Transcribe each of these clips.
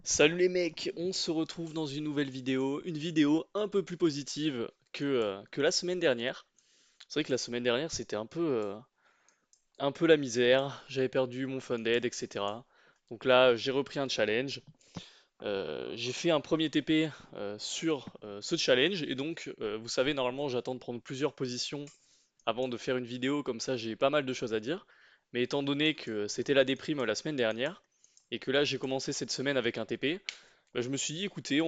Salut les mecs, on se retrouve dans une vidéo un peu plus positive que la semaine dernière. C'est vrai que la semaine dernière c'était un peu la misère, j'avais perdu mon funded, etc. Donc là j'ai repris un challenge. J'ai fait un premier TP sur ce challenge et donc vous savez normalement j'attends de prendre plusieurs positions avant de faire une vidéo, comme ça j'ai pas mal de choses à dire. Mais étant donné que c'était la déprime la semaine dernière et que là j'ai commencé cette semaine avec un TP, bah, je me suis dit, écoutez,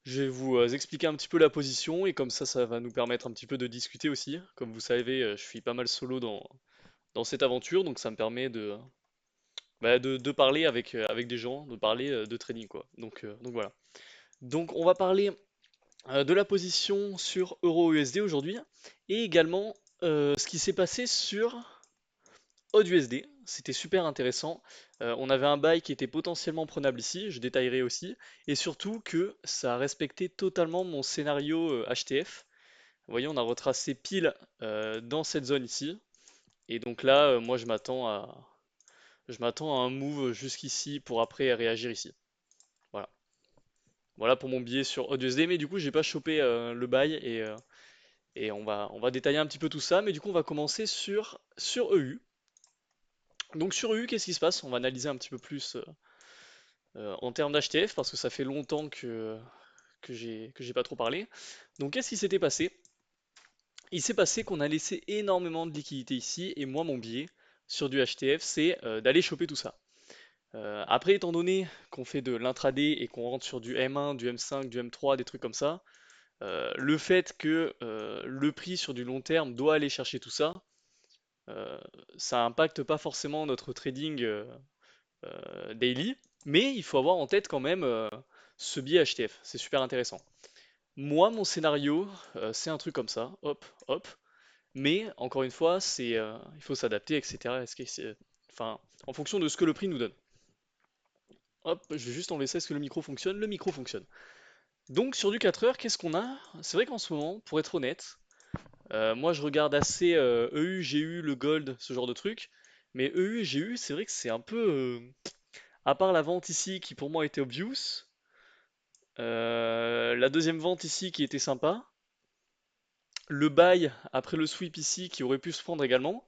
je vais vous expliquer un petit peu la position et comme ça va nous permettre un petit peu de discuter aussi. Comme vous savez, je suis pas mal solo dans cette aventure, donc ça me permet de parler avec des gens, de parler de trading, quoi. Donc voilà. Donc on va parler de la position sur Euro USD aujourd'hui et également ce qui s'est passé sur Odd USD. C'était super intéressant. On avait un buy qui était potentiellement prenable ici, je détaillerai aussi, et surtout que ça a respecté totalement mon scénario HTF. Vous voyez, on a retracé pile dans cette zone ici, et donc là, moi je m'attends à un move jusqu'ici pour après réagir ici. Voilà. Voilà pour mon billet sur Odd USD, mais du coup j'ai pas chopé le buy et on va détailler un petit peu tout ça, mais du coup on va commencer sur EU. Donc sur EU, qu'est-ce qui se passe? On va analyser un petit peu plus en termes d'HTF parce que ça fait longtemps que j'ai pas trop parlé. Donc qu'est-ce qui s'était passé? Il s'est passé qu'on a laissé énormément de liquidités ici et moi mon biais sur du HTF c'est d'aller choper tout ça. Après étant donné qu'on fait de l'intraday et qu'on rentre sur du M1, du M5, du M3, des trucs comme ça, le fait que le prix sur du long terme doit aller chercher tout ça, euh, ça impacte pas forcément notre trading daily, mais il faut avoir en tête quand même ce biais HTF, c'est super intéressant. Moi, mon scénario, c'est un truc comme ça, hop, hop, mais encore une fois, il faut s'adapter, etc. Enfin, en fonction de ce que le prix nous donne. Hop, je vais juste enlever ça, est-ce que le micro fonctionne? Le micro fonctionne. Donc sur du 4 heures, qu'est-ce qu'on a? C'est vrai qu'en ce moment, pour être honnête, moi je regarde assez EU, GU, le gold, ce genre de trucs, mais EU et GU, c'est vrai que c'est un peu... à part la vente ici qui pour moi était obvious, la deuxième vente ici qui était sympa, le buy après le sweep ici qui aurait pu se prendre également,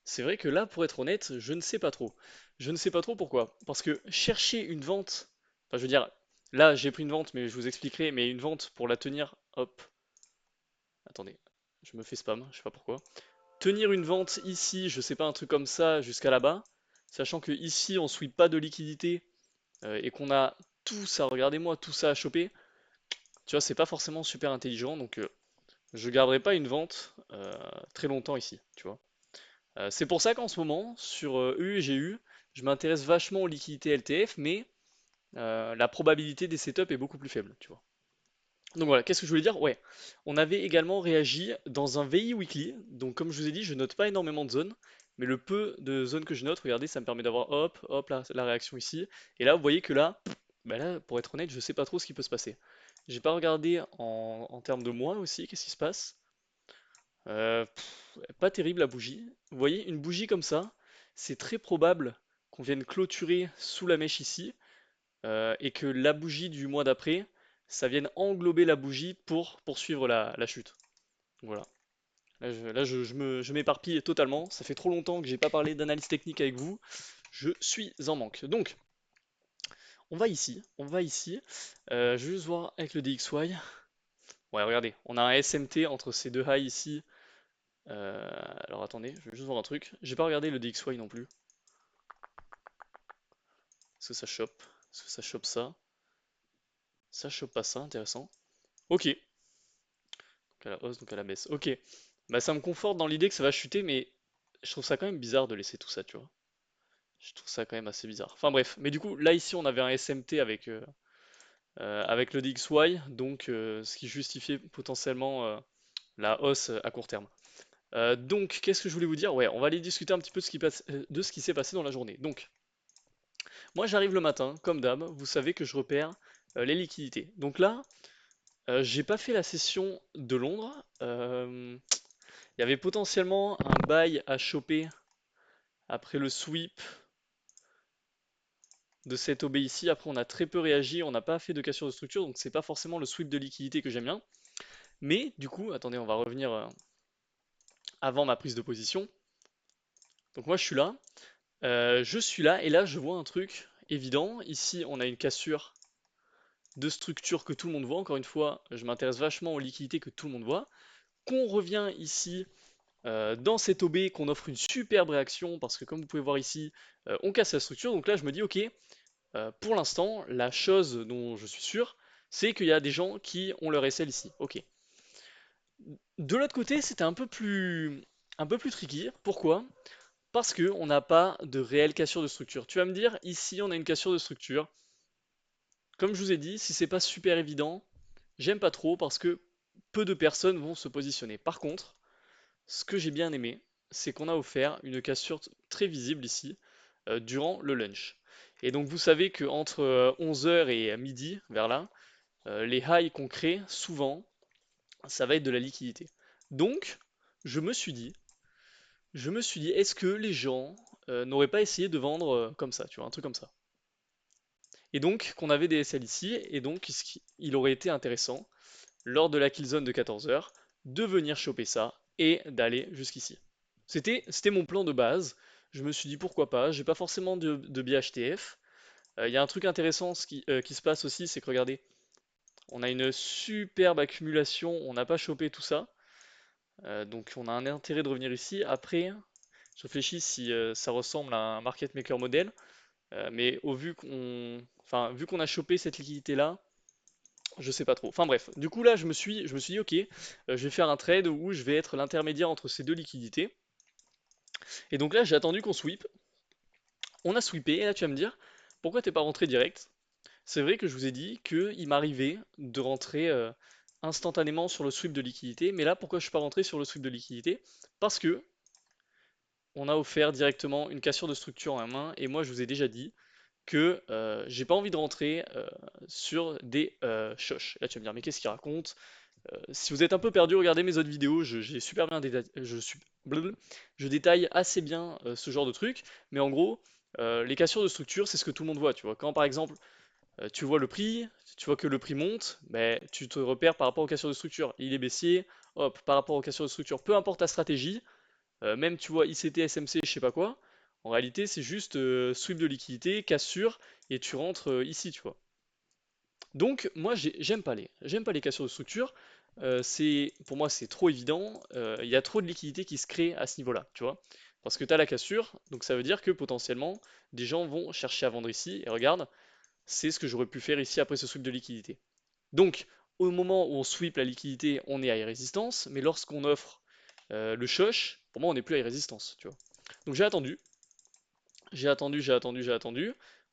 c'est vrai que là, pour être honnête, je ne sais pas trop. Je ne sais pas trop pourquoi. Parce que chercher une vente, enfin je veux dire, là j'ai pris une vente, mais je vous expliquerai, mais une vente pour la tenir, hop, attendez, je me fais spam, je sais pas pourquoi. Tenir une vente ici, je sais pas, un truc comme ça, jusqu'à là-bas, sachant que ici on sweep pas de liquidité et qu'on a tout ça, regardez-moi, tout ça à choper, tu vois, c'est pas forcément super intelligent, donc je garderai pas une vente très longtemps ici, tu vois. C'est pour ça qu'en ce moment, sur EU et GU, je m'intéresse vachement aux liquidités LTF, mais la probabilité des setups est beaucoup plus faible, tu vois. Donc voilà, qu'est-ce que je voulais dire? Ouais, on avait également réagi dans un VI Weekly, donc comme je vous ai dit, je note pas énormément de zones, mais le peu de zones que je note, regardez, ça me permet d'avoir hop, hop, la réaction ici, et là, vous voyez que là, bah là, pour être honnête, je sais pas trop ce qui peut se passer. J'ai pas regardé en termes de mois aussi, qu'est-ce qui se passe? Pas terrible la bougie. Vous voyez, une bougie comme ça, c'est très probable qu'on vienne clôturer sous la mèche ici, et que la bougie du mois d'après, ça vienne englober la bougie pour poursuivre la chute. Voilà. Je m'éparpille totalement. Ça fait trop longtemps que j'ai pas parlé d'analyse technique avec vous. Je suis en manque. Donc, on va ici. On va ici. Je vais juste voir avec le DXY. Ouais, regardez, on a un SMT entre ces deux highs ici. Euh, alors attendez, je vais juste voir un truc. J'ai pas regardé le DXY non plus. Est-ce que ça chope? Est-ce que ça chope ça? Ça chope pas ça, intéressant. Ok. Donc à la hausse, donc à la baisse. Ok. Bah ça me conforte dans l'idée que ça va chuter, mais je trouve ça quand même bizarre de laisser tout ça, tu vois. Je trouve ça quand même assez bizarre. Enfin bref. Mais du coup, là ici, on avait un SMT avec le DXY, donc ce qui justifiait potentiellement la hausse à court terme. Donc, qu'est-ce que je voulais vous dire? Ouais, on va aller discuter un petit peu de ce qui s'est passé dans la journée. Donc, moi, j'arrive le matin, comme d'hab, vous savez que je repère les liquidités. Donc là, j'ai pas fait la session de Londres. Il y avait potentiellement un buy à choper après le sweep de cette OB ici. Après, on a très peu réagi, on n'a pas fait de cassure de structure, donc c'est pas forcément le sweep de liquidité que j'aime bien. Mais du coup, attendez, on va revenir avant ma prise de position. Donc moi, je suis là, et là, je vois un truc évident. Ici, on a une cassure de structure que tout le monde voit. Encore une fois, je m'intéresse vachement aux liquidités que tout le monde voit. Qu'on revient ici dans cette OB, qu'on offre une superbe réaction, parce que comme vous pouvez voir ici, on casse la structure. Donc là, je me dis, ok, pour l'instant, la chose dont je suis sûr, c'est qu'il y a des gens qui ont leur SL ici. Ok. De l'autre côté, c'était un peu plus tricky. Pourquoi? Parce que on n'a pas de réelle cassure de structure. Tu vas me dire, ici, on a une cassure de structure. Comme je vous ai dit, si c'est pas super évident, j'aime pas trop parce que peu de personnes vont se positionner. Par contre, ce que j'ai bien aimé, c'est qu'on a offert une cassure très visible ici durant le lunch. Et donc vous savez qu'entre 11 heures et midi, vers là, les highs qu'on crée, souvent, ça va être de la liquidité. Donc, je me suis dit, est-ce que les gens n'auraient pas essayé de vendre comme ça, tu vois, un truc comme ça. Et donc, qu'on avait des SL ici, et donc il aurait été intéressant, lors de la kill zone de 14 heures, de venir choper ça et d'aller jusqu'ici. C'était mon plan de base. Je me suis dit pourquoi pas, j'ai pas forcément de biais HTF. Il y a un truc intéressant qui se passe aussi, c'est que regardez, on a une superbe accumulation, on n'a pas chopé tout ça. Donc on a un intérêt de revenir ici. Après, je réfléchis si ça ressemble à un market maker model. Mais vu qu'on a chopé cette liquidité là, je sais pas trop. Enfin bref, du coup là je me suis dit ok, je vais faire un trade où je vais être l'intermédiaire entre ces deux liquidités. Et donc là j'ai attendu qu'on sweep. On a sweepé et là tu vas me dire pourquoi t'es pas rentré direct? C'est vrai que je vous ai dit qu'il m'arrivait de rentrer instantanément sur le sweep de liquidité, mais là pourquoi je suis pas rentré sur le sweep de liquidité? Parce que on a offert directement une cassure de structure en main et moi je vous ai déjà dit que j'ai pas envie de rentrer sur des choches. Là tu vas me dire mais qu'est-ce qu'il raconte? Si vous êtes un peu perdu, regardez mes autres vidéos, j'ai super bien détaillé, je détaille assez bien ce genre de truc, mais en gros, les cassures de structure, c'est ce que tout le monde voit, tu vois. Quand par exemple, tu vois le prix, tu vois que le prix monte, ben, tu te repères par rapport aux cassures de structure. Il est baissier, hop, par rapport aux cassures de structure, peu importe ta stratégie, même tu vois ICT, SMC, je sais pas quoi, en réalité c'est juste sweep de liquidité, cassure, et tu rentres ici, tu vois. Donc moi j'aime pas les cassures de structure. Pour moi c'est trop évident. Il y a trop de liquidités qui se créent à ce niveau-là, tu vois. Parce que tu as la cassure, donc ça veut dire que potentiellement des gens vont chercher à vendre ici. Et regarde, c'est ce que j'aurais pu faire ici après ce sweep de liquidité. Donc au moment où on sweep la liquidité, on est à résistance, mais lorsqu'on offre le shush, pour moi on n'est plus à résistance, tu vois. Donc j'ai attendu.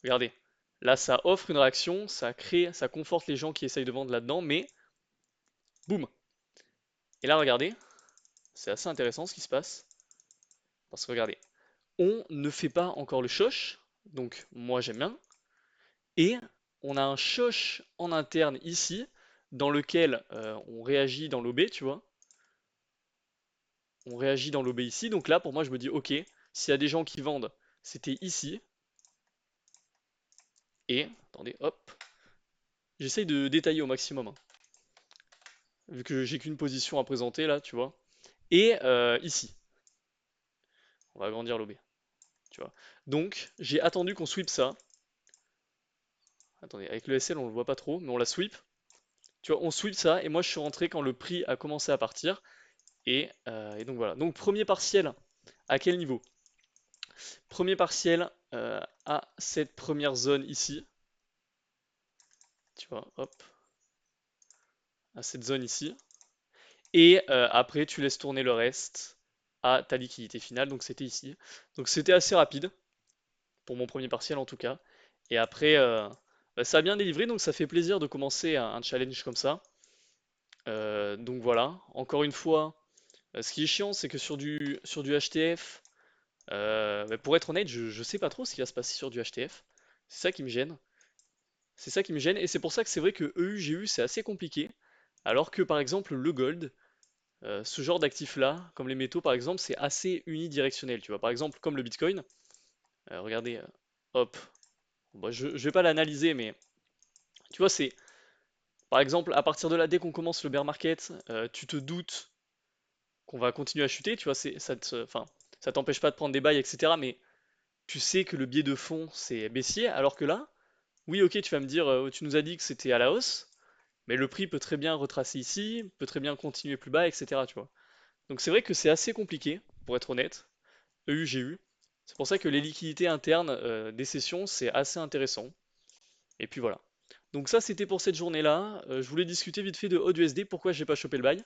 Regardez, là ça offre une réaction, ça crée, ça conforte les gens qui essayent de vendre là-dedans, mais boum. Et là regardez, c'est assez intéressant ce qui se passe, parce que regardez, on ne fait pas encore le shosh, donc moi j'aime bien, et on a un shosh en interne ici, dans lequel on réagit dans l'OB, tu vois. On réagit dans l'OB ici, donc là pour moi je me dis ok, s'il y a des gens qui vendent, c'était ici, et attendez, hop, j'essaye de détailler au maximum, hein, vu que j'ai qu'une position à présenter là, tu vois. Et ici, on va agrandir l'OB, tu vois. Donc j'ai attendu qu'on sweep ça. Attendez, avec le SL on le voit pas trop, mais on la sweep. Tu vois, on sweep ça, et moi je suis rentré quand le prix a commencé à partir. Et donc voilà. Donc premier partiel, à quel niveau? Premier partiel à cette première zone ici. Tu vois, hop, à cette zone ici. Et après, tu laisses tourner le reste à ta liquidité finale. Donc c'était ici. Donc c'était assez rapide, pour mon premier partiel en tout cas. Et après, bah, ça a bien délivré, donc ça fait plaisir de commencer un challenge comme ça. Donc voilà, encore une fois, ce qui est chiant, c'est que sur du HTF, bah, pour être honnête, je sais pas trop ce qui va se passer sur du HTF. C'est ça qui me gêne. C'est ça qui me gêne, et c'est pour ça que c'est vrai que EU, GU, c'est assez compliqué. Alors que par exemple, le gold, ce genre d'actifs-là, comme les métaux par exemple, c'est assez unidirectionnel. Tu vois, par exemple, comme le Bitcoin, regardez, hop, Bon, je vais pas l'analyser, mais tu vois, c'est par exemple à partir de là, dès qu'on commence le bear market, tu te doutes qu'on va continuer à chuter, tu vois, enfin, ça t'empêche pas de prendre des bails, etc. Mais tu sais que le biais de fond c'est baissier, alors que là, oui, ok, tu vas me dire, tu nous as dit que c'était à la hausse, mais le prix peut très bien retracer ici, peut très bien continuer plus bas, etc. Tu vois. Donc c'est vrai que c'est assez compliqué, pour être honnête. EU, GU. C'est pour ça que les liquidités internes des sessions, c'est assez intéressant. Et puis voilà. Donc ça, c'était pour cette journée-là. Je voulais discuter vite fait de AudUSD, pourquoi j'ai pas chopé le bail.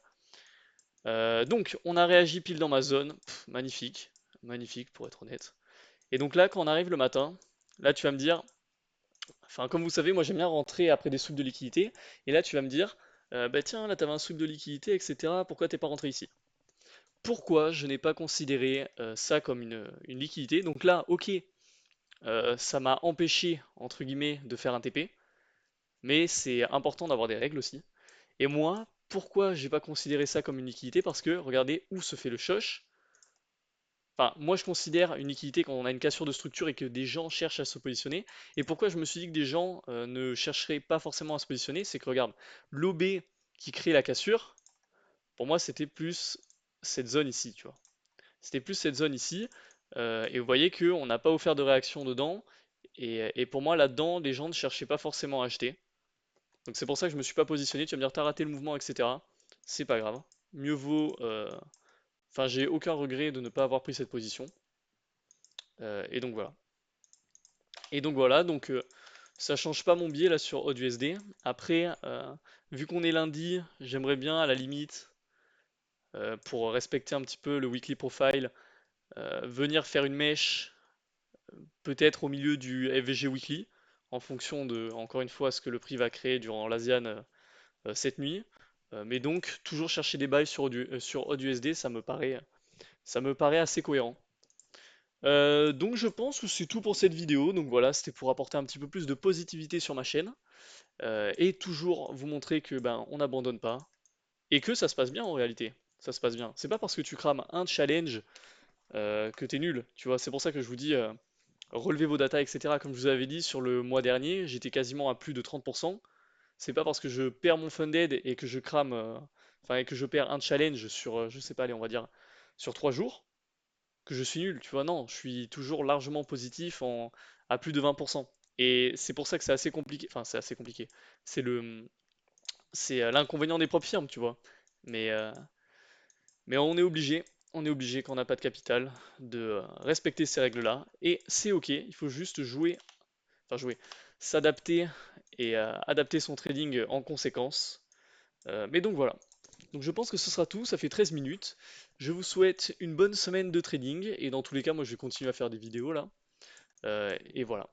Donc, on a réagi pile dans ma zone. Pff, magnifique. Magnifique, pour être honnête. Et donc là, quand on arrive le matin, là, tu vas me dire, enfin, comme vous savez, moi, j'aime bien rentrer après des sweeps de liquidité. Et là, tu vas me dire, bah tiens, là, t'avais un sweep de liquidité, etc. Pourquoi t'es pas rentré ici? Pourquoi je n'ai pas considéré ça comme une liquidité? Donc là, ok, ça m'a empêché, entre guillemets, de faire un TP, mais c'est important d'avoir des règles aussi. Et moi, pourquoi j'ai pas considéré ça comme une liquidité? Parce que regardez où se fait le choche. Enfin, moi je considère une liquidité quand on a une cassure de structure et que des gens cherchent à se positionner. Et pourquoi je me suis dit que des gens ne chercheraient pas forcément à se positionner? C'est que regarde, l'OB qui crée la cassure, pour moi c'était plus cette zone ici, tu vois. C'était plus cette zone ici. Et vous voyez qu'on n'a pas offert de réaction dedans. Et pour moi, là-dedans, les gens ne cherchaient pas forcément à acheter. Donc c'est pour ça que je me suis pas positionné. Tu vas me dire, t'as raté le mouvement, etc. C'est pas grave. Mieux vaut. Enfin, j'ai aucun regret de ne pas avoir pris cette position. Et donc voilà. Et donc voilà, donc ça change pas mon biais là sur AudUSD. Après, vu qu'on est lundi, j'aimerais bien à la limite, pour respecter un petit peu le weekly profile, venir faire une mèche peut-être au milieu du FVG Weekly, en fonction de, encore une fois, ce que le prix va créer durant l'ASIAN cette nuit. Mais donc, toujours chercher des bails sur AudUSD, ça me paraît assez cohérent. Donc je pense que c'est tout pour cette vidéo. Donc voilà, c'était pour apporter un petit peu plus de positivité sur ma chaîne. Et toujours vous montrer que ben on n'abandonne pas. Et que ça se passe bien en réalité. Ça se passe bien. C'est pas parce que tu crames un challenge que t'es nul. Tu vois, c'est pour ça que je vous dis relevez vos datas, etc. Comme je vous avais dit sur le mois dernier, j'étais quasiment à plus de 30%. C'est pas parce que je perds mon funded et que je crame, enfin, et que je perds un challenge sur, je sais pas, allez, on va dire, sur 3 jours, que je suis nul. Tu vois, non, je suis toujours largement positif à plus de 20%. Et c'est pour ça que c'est assez compliqué. Enfin, c'est assez compliqué. C'est l'inconvénient des propres firmes, tu vois. Mais, euh, mais on est obligé quand on n'a pas de capital de respecter ces règles-là. Et c'est ok, il faut juste jouer enfin jouer, s'adapter et adapter son trading en conséquence. Mais donc voilà. Donc je pense que ce sera tout, ça fait 13 minutes. Je vous souhaite une bonne semaine de trading et dans tous les cas, moi je vais continuer à faire des vidéos là. Et voilà.